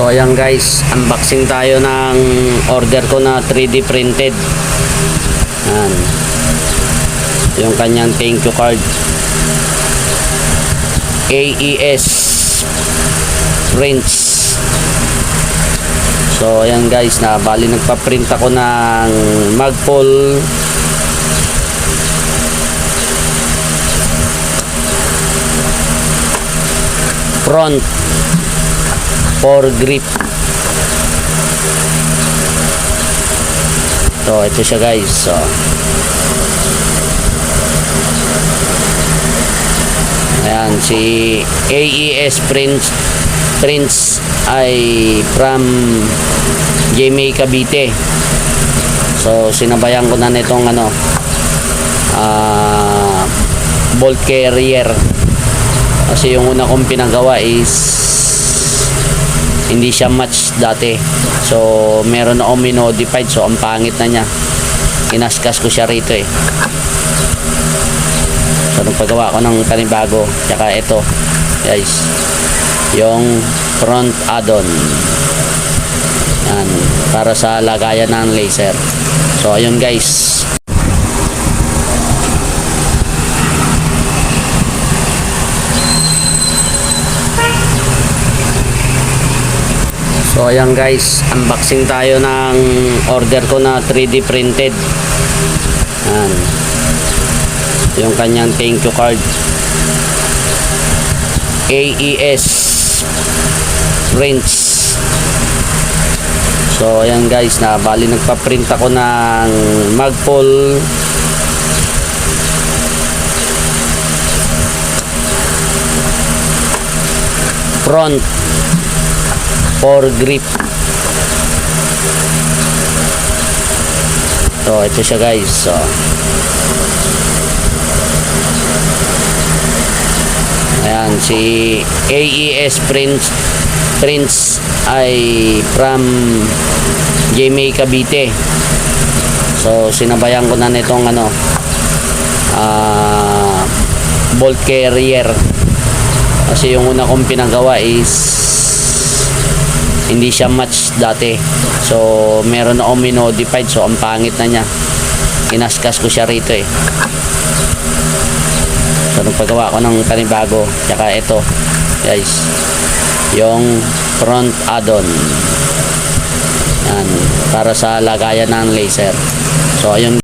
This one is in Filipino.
So ayan guys, unboxing tayo ng order ko na 3D printed. Ayan. Yung kanyang thank you card. AES Prints. So ayan guys, bali nagpa-print ako ng Magpul front for grip. So ito siya guys. So ayan, si AES Prints ay from GMA Cavite. So sinabayan ko na nitong bolt carrier, kasi yung una kong pinagawa is hindi siya match dati. So meron akong minodified, so ang pangit na niya. Kinaskas ko siya rito eh. So nagpagawa ko ng panibago. Tsaka ito guys, yung front add-on. Yan, para sa lagayan ng laser. So ayun guys. So ayan guys, unboxing tayo ng order ko na 3D printed. Ayan. Yung kanyang thank you card. AES Prints. So ayan guys, bali nagpa-print ako ng Magpul front for grip. So ito siya guys. So ayan, si AES Prints ay from GMA Cavite. So sinabayan ko na nitong bolt carrier, kasi yung una kong pinagawa is hindi siya match dati. So meron akong minodified, so ang pangit na niya. Kinaskas ko siya rito eh. So nagpagawa ko ng panibago. Tsaka ito guys, yung front add-on. Yan, para sa lagayan ng laser. So ayun.